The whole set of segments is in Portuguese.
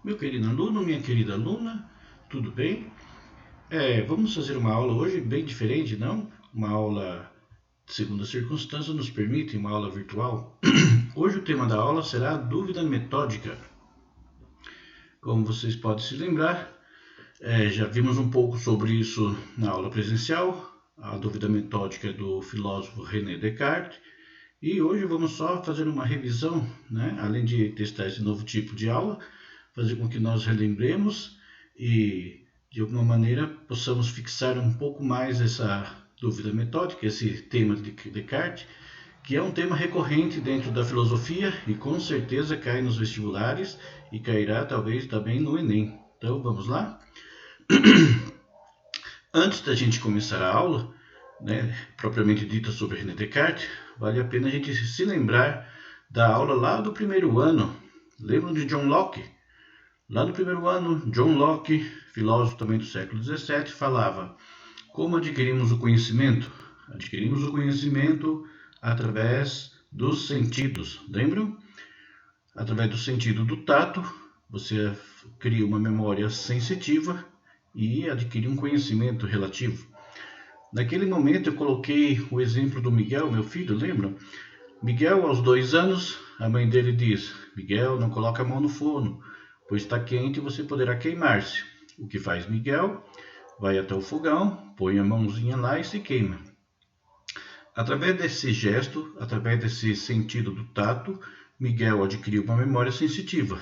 Meu querido aluno, minha querida aluna, tudo bem? Vamos fazer uma aula hoje bem diferente, não? Uma aula segundo as circunstâncias nos permitem, uma aula virtual. Hoje o tema da aula será a dúvida metódica. Como vocês podem se lembrar, já vimos um pouco sobre isso na aula presencial. A dúvida metódica é do filósofo René Descartes. E hoje vamos só fazer uma revisão, né? Além de testar esse novo tipo de aula, fazer com que nós relembremos e, de alguma maneira, possamos fixar um pouco mais essa dúvida metódica, esse tema de Descartes, que é um tema recorrente dentro da filosofia e com certeza cai nos vestibulares e cairá talvez também no Enem. Então vamos lá? Antes da gente começar a aula, né, propriamente dita sobre René Descartes, vale a pena a gente se lembrar da aula lá do primeiro ano. Lembram de John Locke? Lá no primeiro ano, John Locke, filósofo também do século XVII, falava: como adquirimos o conhecimento? Adquirimos o conhecimento através dos sentidos. Lembram? Através do sentido do tato, você cria uma memória sensitiva e adquire um conhecimento relativo. Naquele momento eu coloquei o exemplo do Miguel, meu filho, lembram? Miguel, aos 2 anos, a mãe dele diz: Miguel, não coloque a mão no forno, pois está quente e você poderá queimar-se. O que faz Miguel? Vai até o fogão, põe a mãozinha lá e se queima. Através desse gesto, através desse sentido do tato, Miguel adquiriu uma memória sensitiva.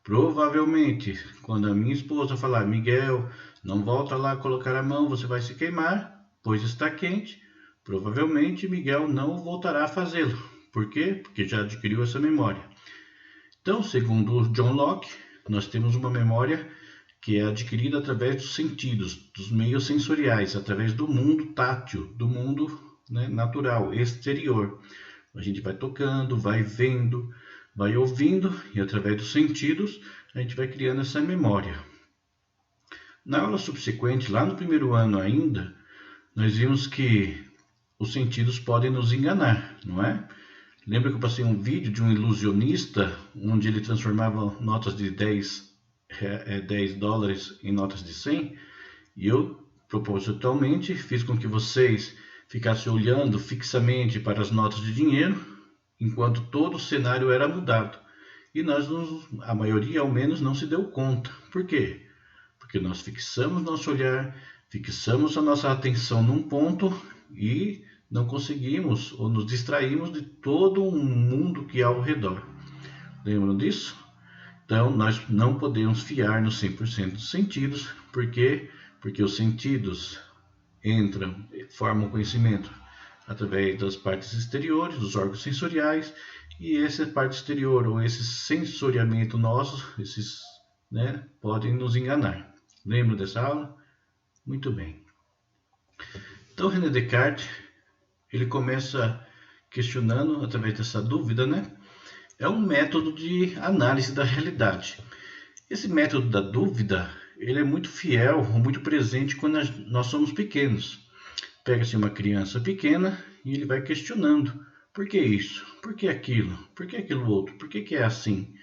Provavelmente, quando a minha esposa falar: Miguel, não volta lá a colocar a mão, você vai se queimar, pois está quente, provavelmente Miguel não voltará a fazê-lo. Por quê? Porque já adquiriu essa memória. Então, segundo John Locke, nós temos uma memória que é adquirida através dos sentidos, dos meios sensoriais, através do mundo tátil, do mundo, né, natural, exterior. A gente vai tocando, vai vendo, vai ouvindo e através dos sentidos a gente vai criando essa memória. Na aula subsequente, lá no primeiro ano ainda, nós vimos que os sentidos podem nos enganar, não é? Lembra que eu passei um vídeo de um ilusionista onde ele transformava notas de 10 dólares em notas de 100? E eu, propositalmente, fiz com que vocês ficassem olhando fixamente para as notas de dinheiro, enquanto todo o cenário era mudado. E a maioria ao menos, não se deu conta. Por quê? Porque nós fixamos nosso olhar, fixamos a nossa atenção num ponto e não conseguimos ou nos distraímos de todo um mundo que há ao redor. Lembram disso? Então, nós não podemos fiar nos 100% dos sentidos, porque os sentidos formam conhecimento através das partes exteriores, dos órgãos sensoriais, e essa parte exterior ou esse sensoriamento nosso, podem nos enganar. Lembram dessa aula? Muito bem. Então, René Descartes, ele começa questionando, através dessa dúvida, né? É um método de análise da realidade. Esse método da dúvida, ele é muito fiel, muito presente quando nós somos pequenos. Pega-se uma criança pequena e ele vai questionando: por que isso? Por que aquilo? Por que aquilo outro? Por que é assim?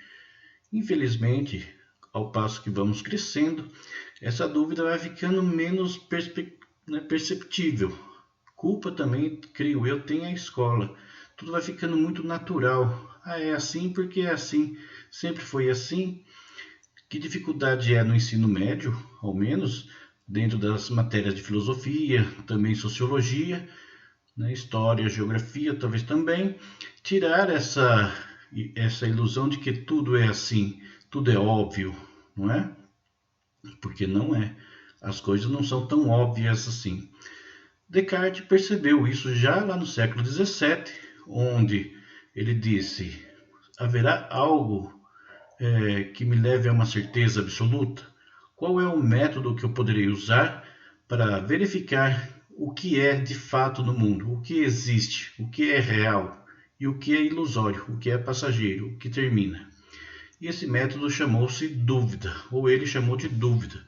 Infelizmente, ao passo que vamos crescendo, essa dúvida vai ficando menos perceptível. Culpa também, creio eu, tem a escola. Tudo vai ficando muito natural. É assim porque é assim. Sempre foi assim. Que dificuldade é no ensino médio, ao menos, dentro das matérias de filosofia, também sociologia, né, história, geografia, talvez também, tirar essa ilusão de que tudo é assim, tudo é óbvio, não é? Porque não é. As coisas não são tão óbvias assim. Descartes percebeu isso já lá no século XVII, onde ele disse: haverá algo que me leve a uma certeza absoluta? Qual é o método que eu poderei usar para verificar o que é de fato no mundo, o que existe, o que é real e o que é ilusório, o que é passageiro, o que termina? E esse método chamou-se dúvida, ou ele chamou de dúvida.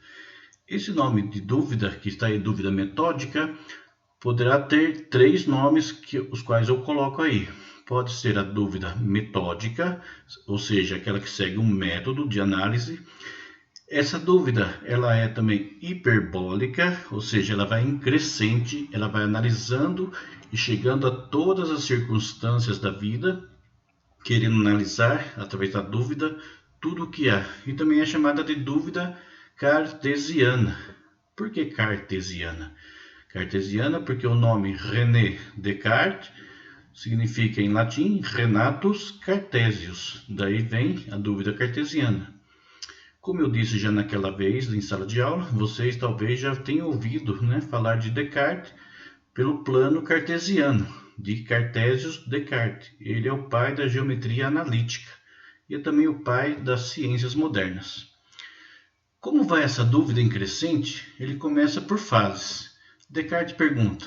Esse nome de dúvida, que está em dúvida metódica, poderá ter 3 nomes, os quais eu coloco aí. pode ser a dúvida metódica, ou seja, aquela que segue um método de análise. Essa dúvida ela é também hiperbólica, ou seja, ela vai em crescente, ela vai analisando e chegando a todas as circunstâncias da vida, querendo analisar, através da dúvida, tudo o que há. E também é chamada de dúvida cartesiana. Por que cartesiana? Cartesiana porque o nome René Descartes significa em latim Renatus Cartesius. Daí vem a dúvida cartesiana. Como eu disse já naquela vez em sala de aula, vocês talvez já tenham ouvido falar de Descartes pelo plano cartesiano, de Cartesius Descartes. Ele é o pai da geometria analítica e é também o pai das ciências modernas. Como vai essa dúvida em crescente? Ele começa por fases. Descartes pergunta: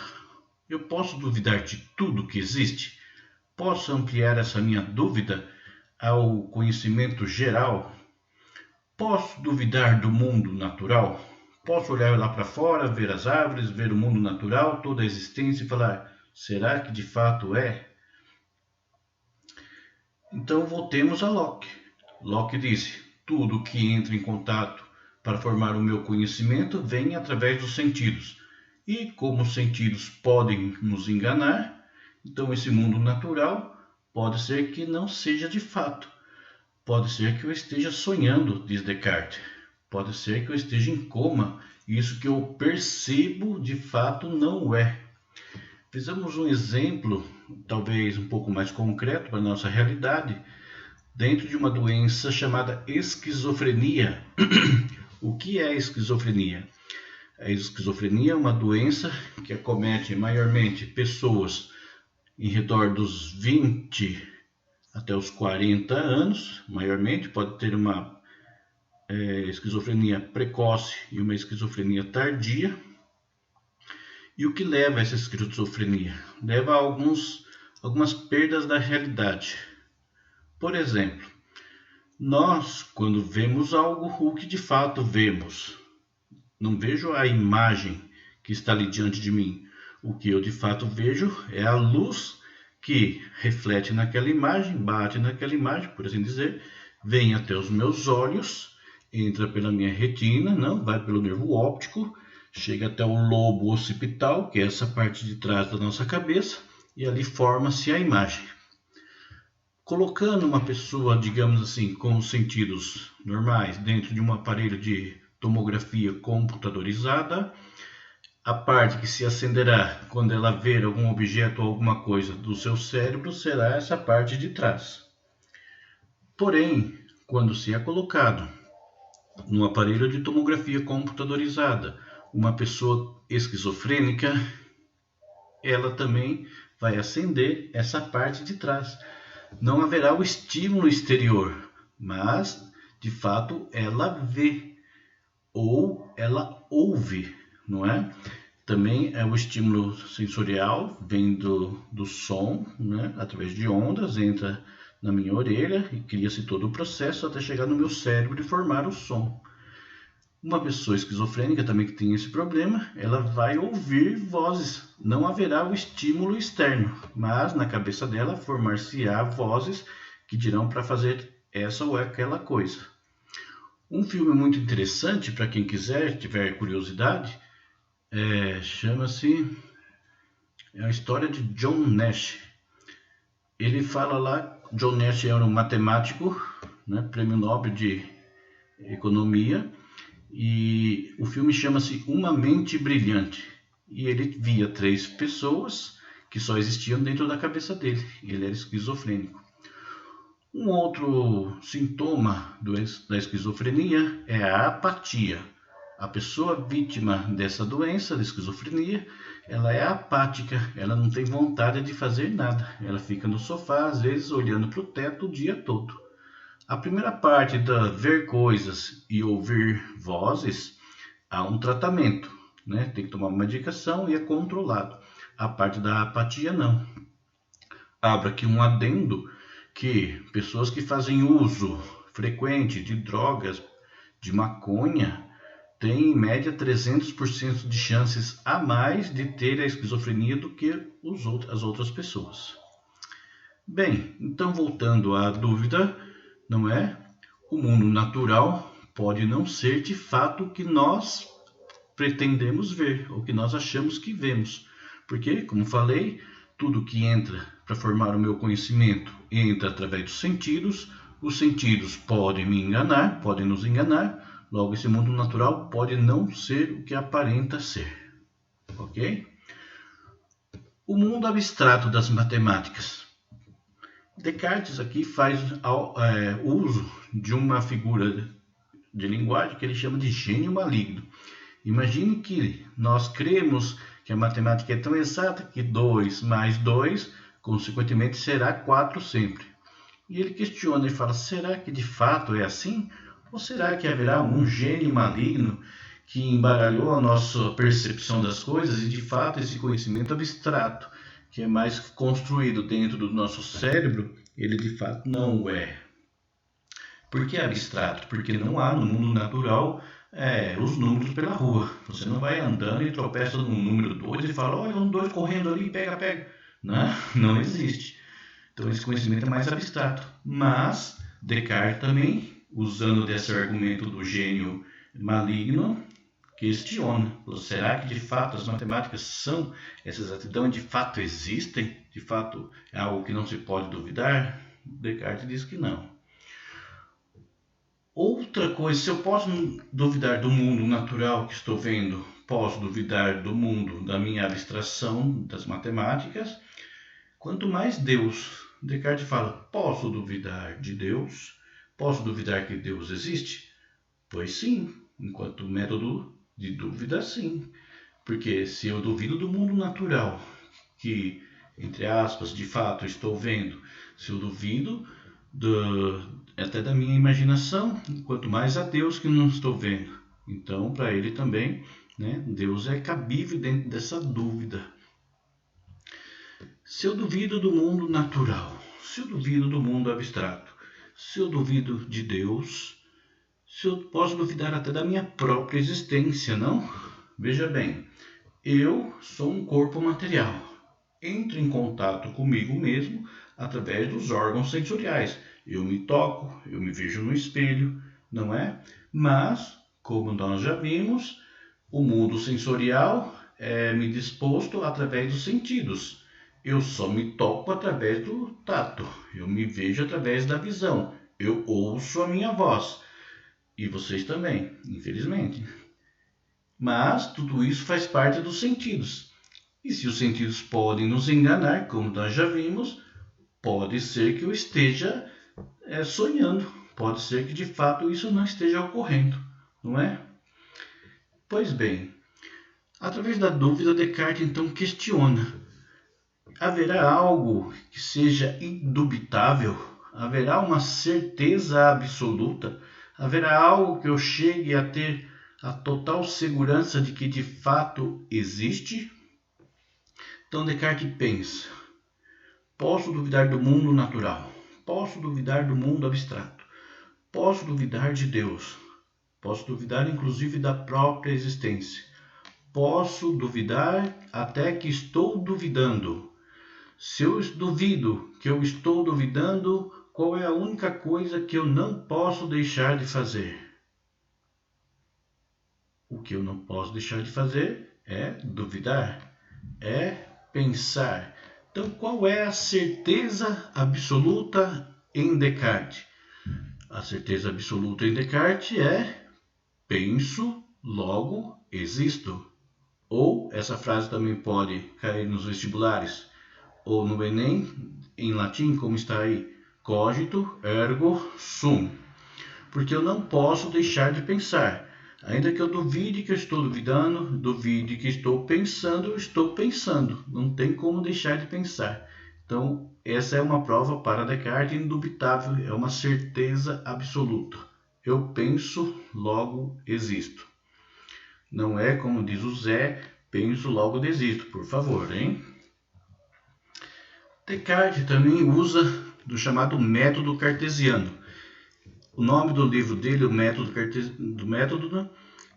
eu posso duvidar de tudo que existe? Posso ampliar essa minha dúvida ao conhecimento geral? Posso duvidar do mundo natural? Posso olhar lá para fora, ver as árvores, ver o mundo natural, toda a existência e falar: será que de fato é? Então voltemos a Locke. Locke disse: tudo que entra em contato para formar o meu conhecimento vem através dos sentidos. E como os sentidos podem nos enganar, então esse mundo natural pode ser que não seja de fato. Pode ser que eu esteja sonhando, diz Descartes. Pode ser que eu esteja em coma e isso que eu percebo de fato não é. Fizemos um exemplo, talvez um pouco mais concreto para a nossa realidade, dentro de uma doença chamada esquizofrenia. O que é esquizofrenia? A esquizofrenia é uma doença que acomete maiormente pessoas em redor dos 20 até os 40 anos, maiormente. Pode ter uma esquizofrenia precoce e uma esquizofrenia tardia. E o que leva a essa esquizofrenia? Leva a algumas perdas da realidade. Por exemplo, nós, quando vemos algo, o que de fato vemos? Não vejo a imagem que está ali diante de mim. O que eu de fato vejo é a luz que reflete naquela imagem, bate naquela imagem, por assim dizer, vem até os meus olhos, entra pela minha retina, não, vai pelo nervo óptico, chega até o lobo occipital, que é essa parte de trás da nossa cabeça, e ali forma-se a imagem. Colocando uma pessoa, digamos assim, com os sentidos normais dentro de um aparelho de tomografia computadorizada, a parte que se acenderá quando ela ver algum objeto ou alguma coisa do seu cérebro será essa parte de trás. Porém, quando se é colocado no aparelho de tomografia computadorizada uma pessoa esquizofrênica, ela também vai acender essa parte de trás. Não haverá o estímulo exterior, mas de fato ela vê ou ela ouve, não é? Também é o estímulo sensorial, vem do som, né? Através de ondas, entra na minha orelha e cria-se todo o processo até chegar no meu cérebro e formar o som. Uma pessoa esquizofrênica também que tem esse problema, ela vai ouvir vozes. Não haverá o estímulo externo, mas na cabeça dela formar-se-á vozes que dirão para fazer essa ou aquela coisa. Um filme muito interessante para quem quiser, tiver curiosidade, chama-se a história de John Nash. Ele fala lá, John Nash era um matemático, né, prêmio Nobel de Economia, e o filme chama-se Uma Mente Brilhante. E ele via 3 pessoas que só existiam dentro da cabeça dele. Ele era esquizofrênico. Um outro sintoma da esquizofrenia é a apatia. A pessoa vítima dessa doença, da esquizofrenia, ela é apática, ela não tem vontade de fazer nada. Ela fica no sofá, às vezes, olhando para o teto o dia todo. A primeira parte da ver coisas e ouvir vozes, há um tratamento, né? Tem que tomar uma medicação e é controlado. A parte da apatia, não. Abro aqui um adendo que pessoas que fazem uso frequente de drogas, de maconha, têm em média 300% de chances a mais de ter a esquizofrenia do que as outras pessoas. Bem, então voltando à dúvida, não é? O mundo natural pode não ser de fato o que nós pretendemos ver, ou que nós achamos que vemos. Porque, como falei, tudo que entra para formar o meu conhecimento entra através dos sentidos. Os sentidos podem me enganar, podem nos enganar. Logo, esse mundo natural pode não ser o que aparenta ser. Ok? O mundo abstrato das matemáticas. Descartes aqui faz uso de uma figura de linguagem que ele chama de gênio maligno. Imagine que nós cremos que a matemática é tão exata que 2 mais 2, consequentemente, será 4 sempre. E ele questiona e fala, será que de fato é assim? Ou será que haverá um gênio maligno que embaralhou a nossa percepção das coisas e de fato esse conhecimento abstrato, que é mais construído dentro do nosso cérebro, ele de fato não o é? Por que abstrato? Porque não há no mundo natural os números pela rua. Você não vai andando e tropeça num número 2 e fala, olha, um 2 correndo ali, pega, pega. Não existe. Então esse conhecimento é mais abstrato. Mas Descartes também, usando desse argumento do gênio maligno, questiona. Será que de fato as matemáticas são essa exatidão? De fato existem? De fato é algo que não se pode duvidar? Descartes diz que não. Outra coisa, se eu posso duvidar do mundo natural que estou vendo, posso duvidar do mundo da minha abstração das matemáticas, quanto mais Deus. Descartes fala, posso duvidar de Deus? Posso duvidar que Deus existe? Pois sim, enquanto método de dúvida, sim. Porque se eu duvido do mundo natural, que, entre aspas, de fato estou vendo, se eu duvido até da minha imaginação, quanto mais a Deus que não estou vendo. Então, para ele também, Deus é cabível dentro dessa dúvida. Se eu duvido do mundo natural, se eu duvido do mundo abstrato, se eu duvido de Deus, se eu posso duvidar até da minha própria existência, não? Veja bem, eu sou um corpo material. Entro em contato comigo mesmo através dos órgãos sensoriais. Eu me toco, eu me vejo no espelho, não é? Mas, como nós já vimos, o mundo sensorial é me disposto através dos sentidos. Eu só me toco através do tato, eu me vejo através da visão, eu ouço a minha voz. E vocês também, infelizmente. Mas tudo isso faz parte dos sentidos. E se os sentidos podem nos enganar, como nós já vimos, pode ser que eu esteja sonhando. Pode ser que de fato isso não esteja ocorrendo, não é? Pois bem, através da dúvida, Descartes então questiona. Haverá algo que seja indubitável? Haverá uma certeza absoluta? Haverá algo que eu chegue a ter a total segurança de que de fato existe? Então Descartes pensa, posso duvidar do mundo natural, posso duvidar do mundo abstrato, posso duvidar de Deus, posso duvidar inclusive da própria existência, posso duvidar até que estou duvidando. Se eu duvido que eu estou duvidando, qual é a única coisa que eu não posso deixar de fazer? O que eu não posso deixar de fazer é duvidar, é pensar. Então, qual é a certeza absoluta em Descartes? A certeza absoluta em Descartes é penso, logo existo. Ou essa frase também pode cair nos vestibulares, ou no Enem, em latim, como está aí, cogito ergo sum. Porque eu não posso deixar de pensar. Ainda que eu duvide que eu estou duvidando, duvide que estou pensando, eu estou pensando. Não tem como deixar de pensar. Então, essa é uma prova para Descartes indubitável, é uma certeza absoluta. Eu penso, logo existo. Não é como diz o Zé, penso, logo desisto, por favor, hein? Descartes também usa do chamado método cartesiano. O nome do livro dele, o método,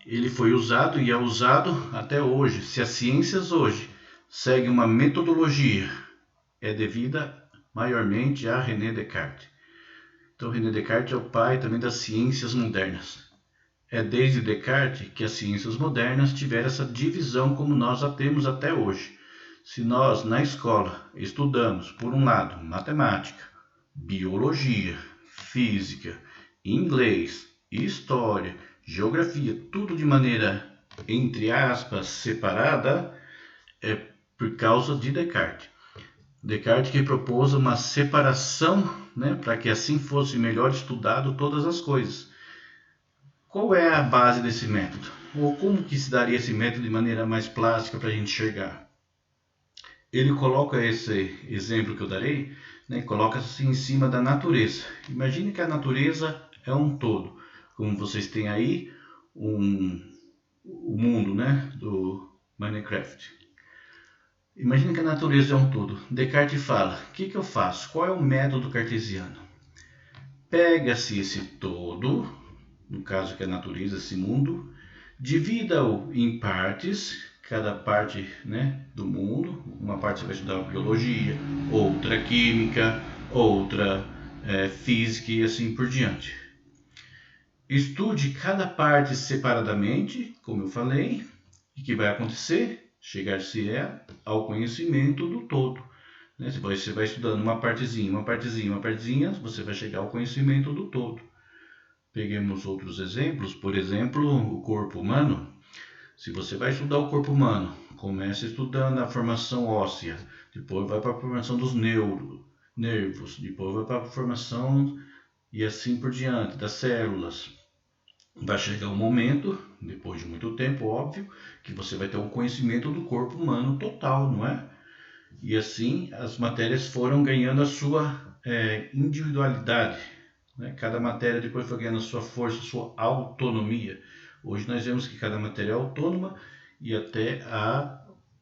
ele foi usado e é usado até hoje. Se as ciências hoje seguem uma metodologia, é devida maiormente a René Descartes. Então, René Descartes é o pai também das ciências modernas. É desde Descartes que as ciências modernas tiveram essa divisão como nós a temos até hoje. Se nós, na escola, estudamos, por um lado, matemática, biologia, física, inglês, história, geografia, tudo de maneira, entre aspas, separada, é por causa de Descartes. Descartes que propôs uma separação, para que assim fosse melhor estudado todas as coisas. Qual é a base desse método? Ou como que se daria esse método de maneira mais plástica para a gente enxergar? Ele coloca esse exemplo que eu darei, coloca-se em cima da natureza. Imagine que a natureza é um todo. Como vocês têm aí o mundo, do Minecraft. Imagine que a natureza é um todo. Descartes fala, o que eu faço? Qual é o método cartesiano? Pega-se esse todo, no caso que é a natureza, esse mundo, divida-o em partes, cada parte do mundo. Uma parte você vai estudar biologia, outra química, outra física e assim por diante. Estude cada parte separadamente, como eu falei, e o que vai acontecer? Chegar-se ao conhecimento do todo. Você vai estudando uma partezinha, você vai chegar ao conhecimento do todo. Peguemos outros exemplos, por exemplo, o corpo humano. Se você vai estudar o corpo humano, começa estudando a formação óssea, depois vai para a formação dos nervos, depois vai para a formação e assim por diante, das células. Vai chegar um momento, depois de muito tempo, óbvio, que você vai ter um conhecimento do corpo humano total, não é? E assim as matérias foram ganhando a sua individualidade. Cada matéria depois foi ganhando a sua força, a sua autonomia. Hoje nós vemos que cada matéria é autônoma e até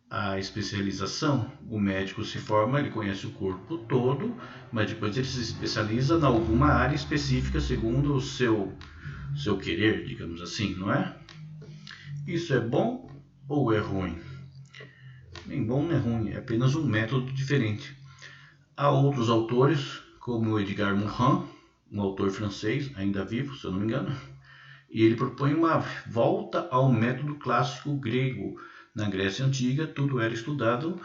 a especialização. O médico se forma, ele conhece o corpo todo, mas depois ele se especializa em alguma área específica segundo o seu querer, digamos assim, não é? Isso é bom ou é ruim? Nem bom nem ruim, é apenas um método diferente. Há outros autores, como Edgar Morin, um autor francês, ainda vivo, se eu não me engano, e ele propõe uma volta ao método clássico grego. Na Grécia Antiga, tudo era estudado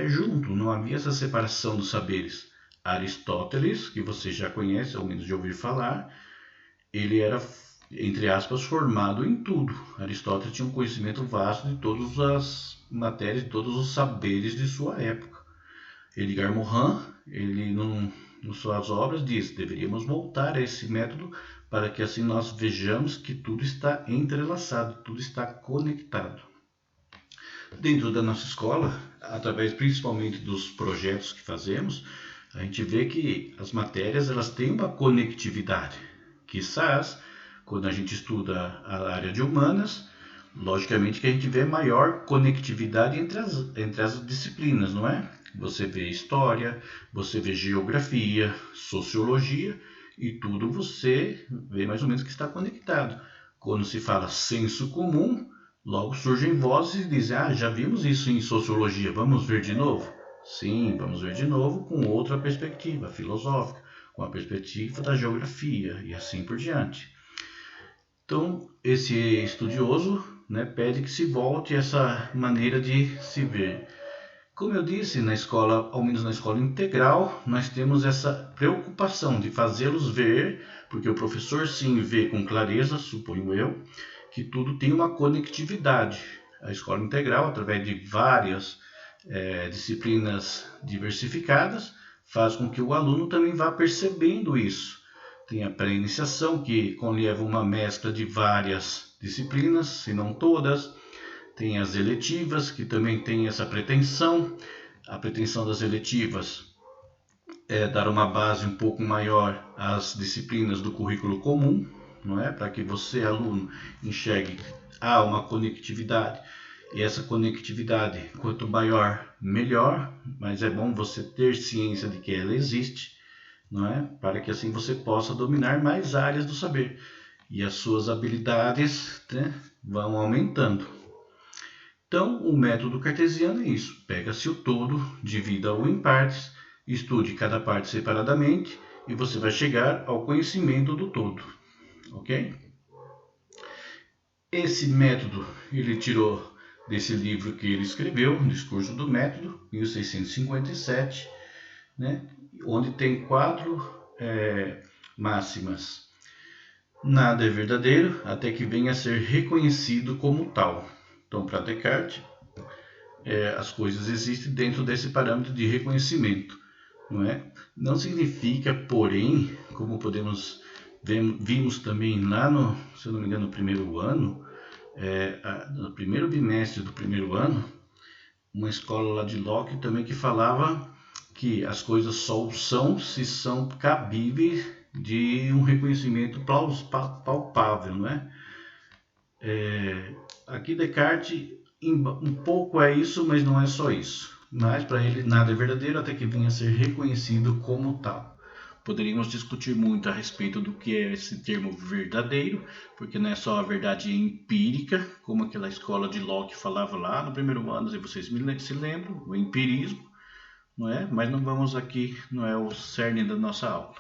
junto, não havia essa separação dos saberes. Aristóteles, que você já conhece, ao menos de ouvir falar, ele era, entre aspas, formado em tudo. Aristóteles tinha um conhecimento vasto de todas as matérias, de todos os saberes de sua época. Edgar Morin, ele nas suas obras diz, deveríamos voltar a esse método para que assim nós vejamos que tudo está entrelaçado, tudo está conectado. Dentro da nossa escola, através principalmente dos projetos que fazemos, a gente vê que as matérias elas têm uma conectividade. Quizás, quando a gente estuda a área de humanas, logicamente que a gente vê maior conectividade entre as disciplinas, não é? Você vê história, você vê geografia, sociologia e tudo você vê mais ou menos que está conectado. Quando se fala senso comum, logo surgem vozes e dizem, já vimos isso em sociologia, vamos ver de novo? Sim, vamos ver de novo com outra perspectiva filosófica, com a perspectiva da geografia e assim por diante. Então, esse estudioso pede que se volte essa maneira de se ver. Como eu disse, na escola, ao menos na escola integral, nós temos essa preocupação de fazê-los ver, porque o professor sim vê com clareza, suponho eu, que tudo tem uma conectividade. A escola integral, através de várias disciplinas diversificadas, faz com que o aluno também vá percebendo isso. Tem a pré-iniciação, que conleva uma mescla de várias disciplinas, se não todas. Tem as eletivas, que também tem essa pretensão. A pretensão das eletivas é dar uma base um pouco maior às disciplinas do currículo comum, não é? Para que você, aluno, enxergue uma conectividade. E essa conectividade, quanto maior, melhor, mas é bom você ter ciência de que ela existe, não é? Para que assim você possa dominar mais áreas do saber e as suas habilidades vão aumentando. Então, o método cartesiano é isso. Pega-se o todo, divida-o em partes Estude cada parte separadamente e você vai chegar ao conhecimento do todo, ok? Esse método ele tirou desse livro que ele escreveu, Discurso do Método, 1657, né? Onde tem 4 máximas. Nada é verdadeiro até que venha a ser reconhecido como tal. Então, para Descartes, as coisas existem dentro desse parâmetro de reconhecimento, não é? Não significa, porém, como vimos também lá no, se eu não me engano, no primeiro ano, no primeiro bimestre do primeiro ano, uma escola lá de Locke também que falava que as coisas só são se são cabíveis de um reconhecimento palpável, não é? Aqui Descartes um pouco é isso, mas não é só isso. Mas para ele nada é verdadeiro até que venha a ser reconhecido como tal. Poderíamos discutir muito a respeito do que é esse termo verdadeiro, porque não é só a verdade empírica, como aquela escola de Locke falava lá no primeiro ano, se vocês se lembram, o empirismo, não é? Mas não vamos aqui, não é o cerne da nossa aula.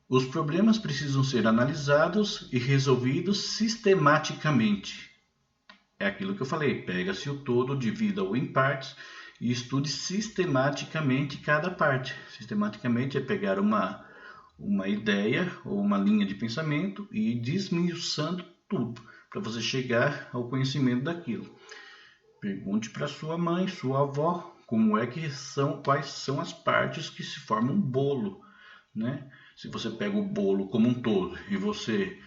Os problemas precisam ser analisados e resolvidos sistematicamente. É aquilo que eu falei, pega-se o todo, divida-o em partes e estude sistematicamente cada parte. Sistematicamente é pegar uma ideia ou uma linha de pensamento e ir desmiuçando tudo para você chegar ao conhecimento daquilo. Pergunte para sua mãe, sua avó, quais são as partes que se formam um bolo, né? Se você pega o bolo como um todo e você,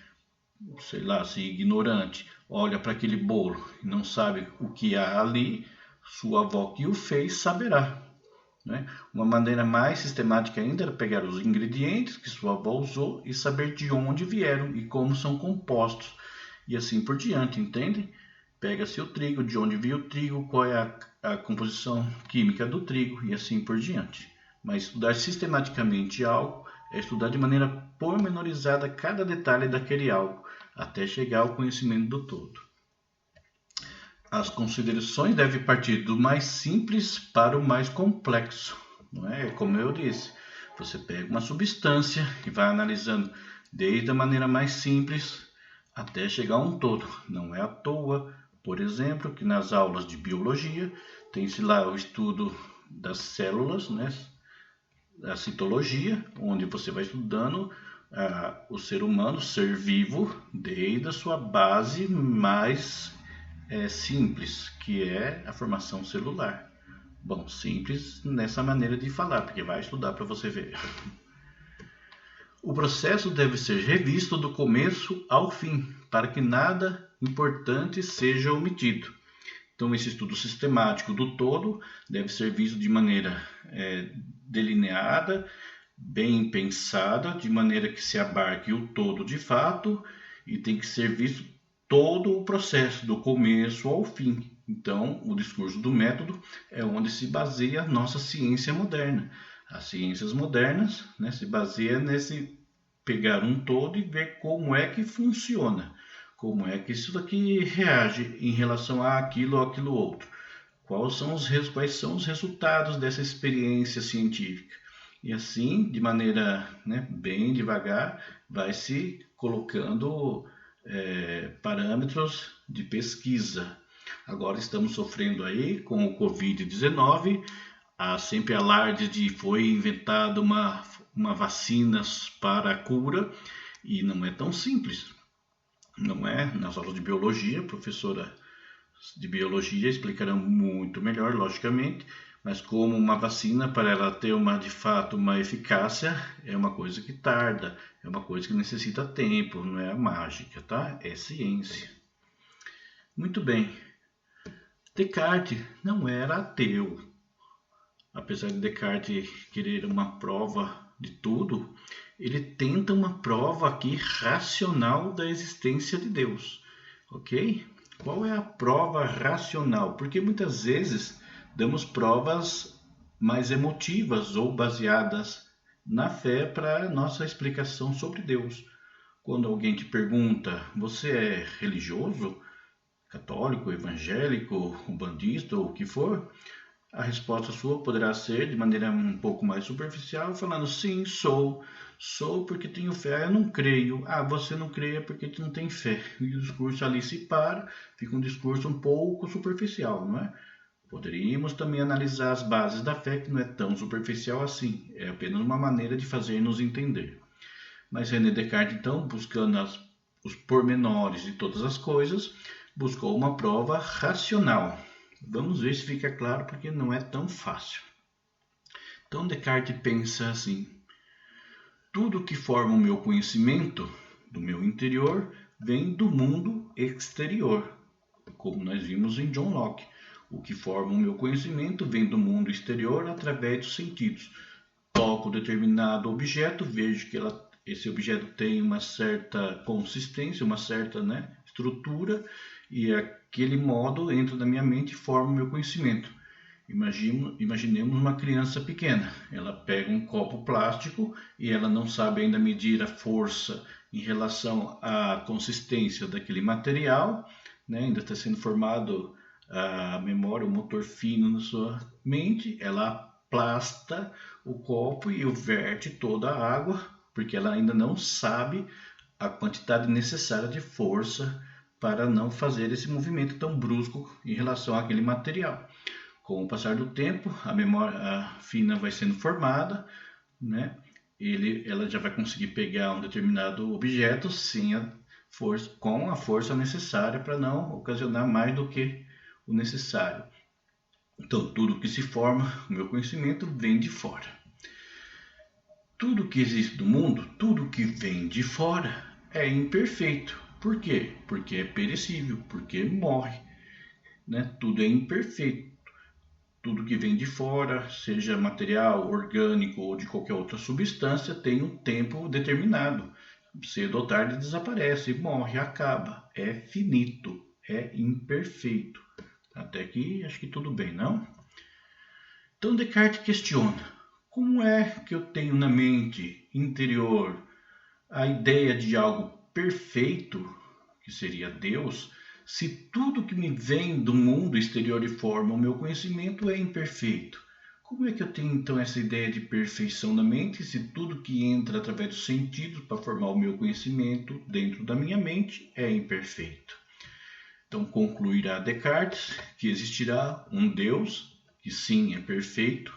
sei lá, se ignorante, olha para aquele bolo e não sabe o que há ali, sua avó que o fez saberá, né? Uma maneira mais sistemática ainda era pegar os ingredientes que sua avó usou e saber de onde vieram e como são compostos, e assim por diante, entende? Pega-se o trigo, de onde veio o trigo, qual é a composição química do trigo e assim por diante. Mas estudar sistematicamente algo é estudar de maneira pormenorizada cada detalhe daquele algo, até chegar ao conhecimento do todo. As considerações devem partir do mais simples para o mais complexo, não é? Como eu disse, você pega uma substância e vai analisando desde a maneira mais simples até chegar a um todo. Não é à toa, por exemplo, que nas aulas de biologia tem-se lá o estudo das células, né? A citologia, onde você vai estudando o ser humano, ser vivo, desde a sua base mais simples, que é a formação celular. Bom, simples nessa maneira de falar, porque vai estudar para você ver. O processo deve ser revisto do começo ao fim, para que nada importante seja omitido. Então, esse estudo sistemático do todo deve ser visto de maneira delineada, bem pensada, de maneira que se abarque o todo de fato, e tem que ser visto todo o processo, do começo ao fim. Então, o discurso do método é onde se baseia a nossa ciência moderna. As ciências modernas, né, se baseia nesse pegar um todo e ver como é que funciona, como é que isso daqui reage em relação a aquilo ou aquilo outro. Quais são os resultados dessa experiência científica? E assim, de maneira bem devagar, vai se colocando parâmetros de pesquisa. Agora estamos sofrendo aí com o Covid-19, há sempre alarde de foi inventada uma vacina para a cura, e não é tão simples. Não é? Nas aulas de biologia, a professora de biologia explicará muito melhor, logicamente, mas como uma vacina, para ela ter de fato uma eficácia, é uma coisa que tarda, é uma coisa que necessita tempo, não é a mágica, tá? É ciência. Muito bem. Descartes não era ateu. Apesar de Descartes querer uma prova de tudo, ele tenta uma prova aqui racional da existência de Deus, ok? Qual é a prova racional? Porque muitas vezes damos provas mais emotivas ou baseadas na fé para nossa explicação sobre Deus. Quando alguém te pergunta, você é religioso? Católico, evangélico, umbandista ou o que for? A resposta sua poderá ser de maneira um pouco mais superficial, falando sim, sou. Sou porque tenho fé. Eu não creio. Ah, você não crê é porque tu não tem fé. E o discurso ali se para, fica um discurso um pouco superficial, não é? Poderíamos também analisar as bases da fé, que não é tão superficial assim. É apenas uma maneira de fazer-nos entender. Mas René Descartes, então, buscando os pormenores de todas as coisas, buscou uma prova racional. Vamos ver se fica claro, porque não é tão fácil. Então, Descartes pensa assim: tudo que forma o meu conhecimento do meu interior vem do mundo exterior, como nós vimos em John Locke. O que forma o meu conhecimento vem do mundo exterior através dos sentidos. Toco determinado objeto, vejo que esse objeto tem uma certa consistência, uma certa estrutura, e aquele modo entra na minha mente e forma o meu conhecimento. Imaginemos uma criança pequena. Ela pega um copo plástico e ela não sabe ainda medir a força em relação à consistência daquele material, ainda está sendo formado a memória, o motor fino na sua mente. Ela aplasta o copo e verte toda a água, porque ela ainda não sabe a quantidade necessária de força para não fazer esse movimento tão brusco em relação àquele material. Com o passar do tempo, a memória fina vai sendo formada, ela já vai conseguir pegar um determinado objeto sem com a força necessária para não ocasionar mais do que o necessário. Então, tudo que se forma, o meu conhecimento vem de fora. Tudo que existe no mundo, tudo que vem de fora, é imperfeito. Por quê? Porque é perecível, porque morre. Tudo é imperfeito. Tudo que vem de fora, seja material, orgânico ou de qualquer outra substância, tem um tempo determinado. Cedo ou tarde desaparece, morre, acaba. É finito, é imperfeito. Até aqui acho que tudo bem, não? Então Descartes questiona: como é que eu tenho na mente interior a ideia de algo perfeito, que seria Deus, se tudo que me vem do mundo exterior e forma o meu conhecimento é imperfeito? Como é que eu tenho então essa ideia de perfeição na mente, se tudo que entra através dos sentidos para formar o meu conhecimento dentro da minha mente é imperfeito? Então concluirá Descartes que existirá um Deus, que sim é perfeito,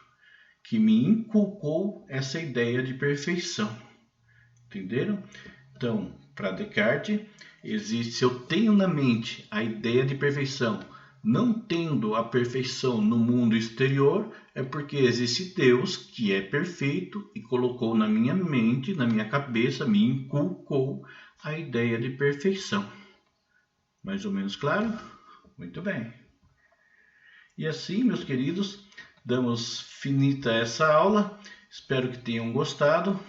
que me inculcou essa ideia de perfeição. Entenderam? Então, para Descartes, se eu tenho na mente a ideia de perfeição, não tendo a perfeição no mundo exterior, é porque existe Deus que é perfeito e colocou na minha mente, na minha cabeça, me inculcou a ideia de perfeição. Mais ou menos claro? Muito bem. E assim, meus queridos, damos finita essa aula. Espero que tenham gostado.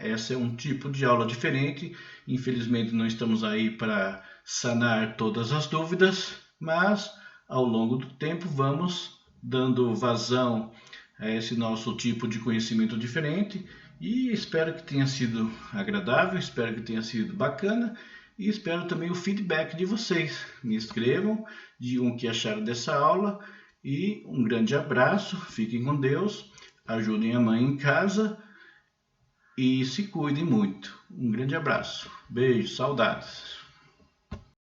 Essa é um tipo de aula diferente. Infelizmente não estamos aí para sanar todas as dúvidas, mas ao longo do tempo vamos dando vazão a esse nosso tipo de conhecimento diferente, e espero que tenha sido agradável, espero que tenha sido bacana, e espero também o feedback de vocês. Me escrevam, digam o que acharam dessa aula, e um grande abraço, fiquem com Deus, ajudem a mãe em casa e se cuidem muito. Um grande abraço, beijo, saudades.